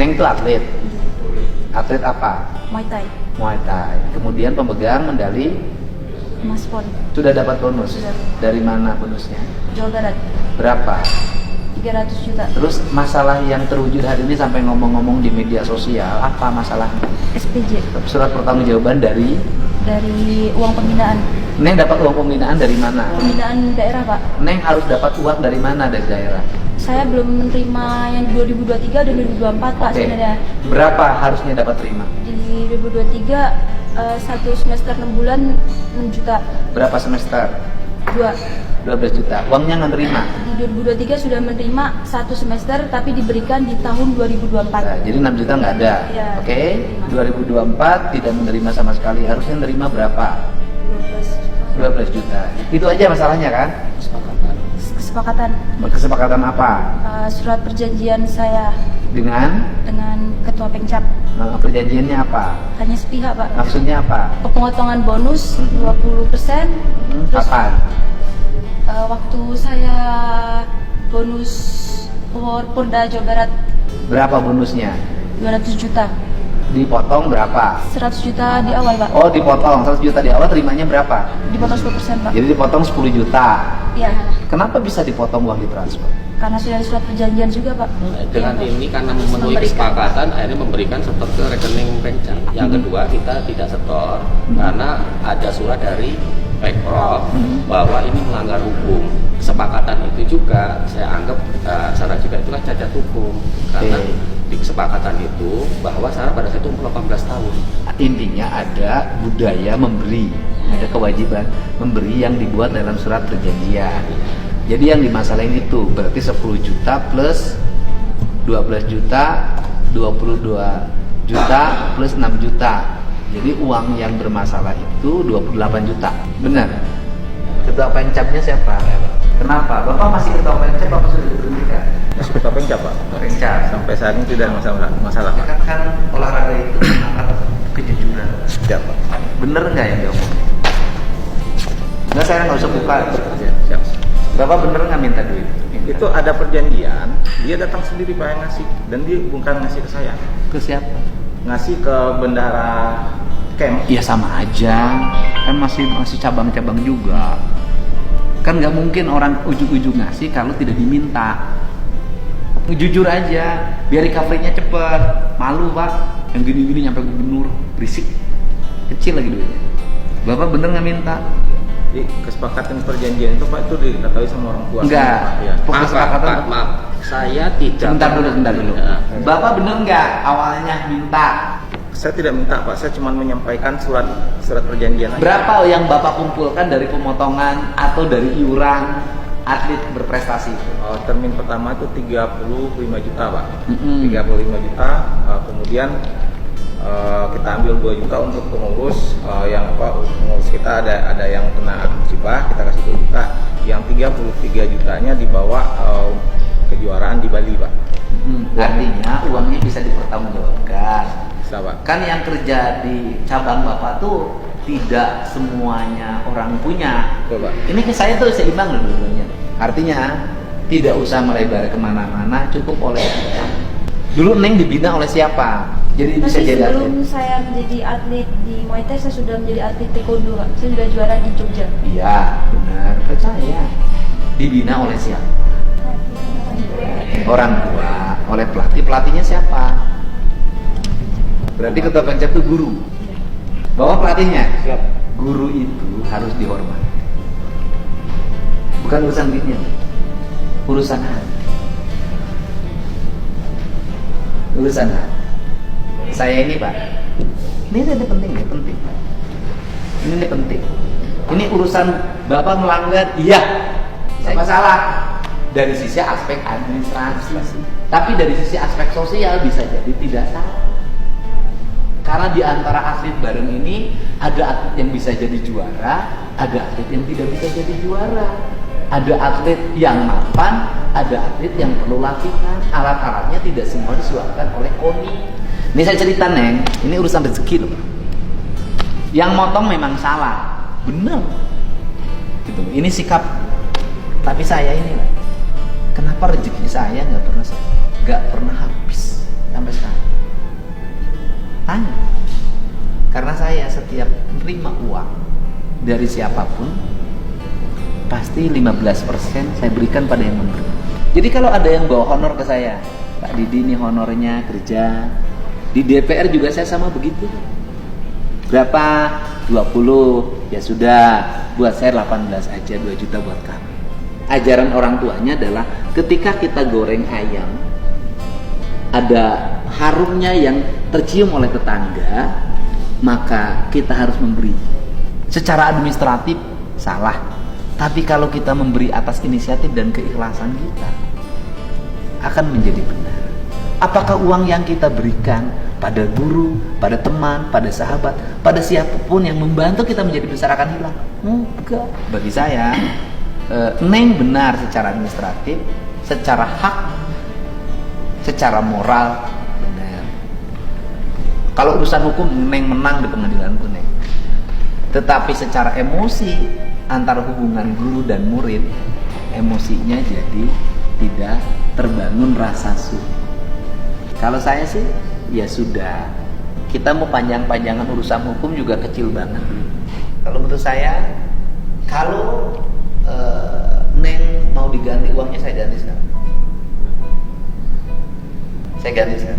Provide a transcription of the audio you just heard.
Neng itu atlet. Atlet apa? Muay Thai, Muay Thai. Kemudian pemegang medali. Mas Pon, Sudah dapat bonus? Sudah. Dari mana bonusnya? Jawa Barat, Berapa? 300 juta. Terus masalah yang terwujud hari ini sampai ngomong-ngomong di media sosial, apa masalahnya? SPJ, Surat pertanggungjawaban dari dari uang pembinaan. Neng dapat uang pembinaan dari mana? Pembinaan daerah, Pak. Neng harus dapat uang dari mana dari daerah? Saya belum menerima yang 2023 dan 2024, Pak, Oke. sebenarnya. Berapa harusnya dapat terima? Di 2023, satu semester 6 bulan 6 juta. Berapa semester? 12 juta. Uangnya nggak terima. Di 2023 sudah menerima satu semester, tapi diberikan di tahun 2024. Nah, jadi 6 juta nggak ada. Iya. Oke. 2024 tidak menerima sama sekali. Harusnya menerima berapa? 12 juta. Itu aja masalahnya kan? Kesepakatan. Kesepakatan apa? Surat perjanjian saya Dengan dengan ketua Pengcap perjanjiannya apa? hanya sepihak, Pak. Maksudnya apa? Pemotongan bonus 20%. Terus Kapan? waktu saya bonus Polda Jawa Barat Berapa bonusnya? 200 juta. Dipotong berapa? 100 juta di awal, Pak. Oh, dipotong 100 juta di awal, terimanya berapa? Dipotong 10%, Pak. Jadi dipotong 10 juta. Iya, Kenapa bisa dipotong uang ditransfer? karena sudah ada surat perjanjian juga, Pak. Dengan Iya, Pak. ini karena Harus memenuhi memberikan. kesepakatan akhirnya memberikan setor ke rekening Pengcap. Yang kedua kita tidak setor karena ada surat dari Pemprov bahwa ini melanggar hukum. Kesepakatan itu juga saya anggap Sarah juga itu kan cacat hukum karena di kesepakatan itu bahwa Sarah pada saat itu umur 18 tahun. Intinya ada budaya memberi, ada kewajiban memberi yang dibuat dalam surat perjanjian. Jadi yang dimasalahin itu berarti 10 juta plus 12 juta, 22 juta plus 6 juta. Jadi uang yang bermasalah itu 28 juta. Benar? Ketua Pengcapnya siapa? Kenapa? Bapak masih ketua Pengcap, Bapak sudah diberhentikan? Masih ketua Pengcap, Pak. Pengcap. Sampai saat ini tidak masalah. Pak. Kan olahraga itu mengangkat kejujuran. Siap, Pak. Bener nggak yang diomongin? Nggak, saya nggak usah buka. Siap. Bapak bener nggak minta duit? Itu ada perjanjian, dia datang sendiri Pak yang ngasih, dan dia bukan ngasih ke saya, Ke siapa? ngasih ke bendahara camp. Ya sama aja, kan masih cabang-cabang juga. Kan nggak mungkin orang ujug-ujug ngasih kalau tidak diminta. Jujur aja, biar recovery-nya cepet. Malu Pak, yang gini-gini nyampe gubernur, berisik, kecil lagi duitnya. Bapak bener nggak minta? Jadi kesepakatan perjanjian itu Pak itu diketahui sama orang tua. Enggak. Pak, ya. Maaf, saya tidak. Sebentar dulu. Ya. Bapak bener nggak awalnya minta? Saya tidak minta Pak, saya cuma menyampaikan surat perjanjian aja. Berapa yang Bapak kumpulkan dari pemotongan atau dari iuran atlet berprestasi? Termin pertama itu 35 juta Pak. 35 Mm-mm. juta, kemudian kita ambil 2 juta untuk pengurus, pengurus kita ada yang kena musibah, kita kasih 2 juta, yang 33 jutanya dibawa kejuaraan di Bali Pak. Artinya uangnya bisa dipertanggungjawabkan. Bisa Pak. Kan yang kerja di cabang Bapak tuh tidak semuanya orang punya. Betul, Pak. Ini ke saya tuh seimbang loh dulunya. Artinya tidak usah melebar kemana-mana, cukup oleh dulu Neng dibina oleh siapa? Jadi bisa Tapi jadi sebelum atlet. saya menjadi atlet di Muay Thai, saya sudah menjadi atlet taekwondo, Pak. Saya sudah juara di Jogja. Iya, benar. Percaya. Dibina oleh siapa? Orang tua, oleh pelatih. Pelatihnya siapa? Berarti ketua Pengcap itu guru. Bawa pelatihnya. Siap. Guru itu harus dihormati. Bukan urusan duitnya, urusan hati. Urusan hati. Saya ini Pak, ini penting. Ini penting. Ini urusan Bapak melanggar, iya. Saya salah dari sisi aspek administrasi, tapi dari sisi aspek sosial bisa jadi tidak salah. Karena di antara atlet bareng ini ada atlet yang bisa jadi juara, ada atlet yang tidak bisa jadi juara. Ada atlet yang mapan, ada atlet yang perlu latihan. Alat-alatnya tidak semua disuapkan oleh KONI. Ini saya cerita Neng, ini urusan rezeki loh. Yang motong memang salah, benar. Gitu. Ini sikap. Tapi saya ini, kenapa rezeki saya nggak pernah habis sampai sekarang? setiap menerima uang dari siapapun, pasti 15% saya berikan pada yang memberi. Jadi kalau ada yang bawa honor ke saya, Pak Didi ini honornya kerja di DPR juga saya sama begitu. Berapa? 20. Ya sudah, buat saya 18 aja, 2 juta buat kami. Ajaran orang tuanya adalah ketika kita goreng ayam, ada harumnya yang tercium oleh tetangga, maka kita harus memberi. Secara administratif salah, tapi kalau kita memberi atas inisiatif dan keikhlasan kita, akan menjadi benar. Apakah uang yang kita berikan pada guru, pada teman, pada sahabat, pada siapapun yang membantu kita menjadi besar akan hilang? Enggak. Bagi saya, Neng benar secara administratif, secara hak, secara moral benar. Kalau urusan hukum, Neng menang di pengadilan pun, Neng. Tetapi secara emosi antara hubungan guru dan murid, emosinya jadi tidak terbangun rasa syukur. Kalau saya sih, ya sudah. Kita mau panjang-panjangan urusan hukum juga kecil banget. Kalau menurut saya, kalau Neng mau diganti uangnya, saya ganti sekarang. Saya ganti sekarang.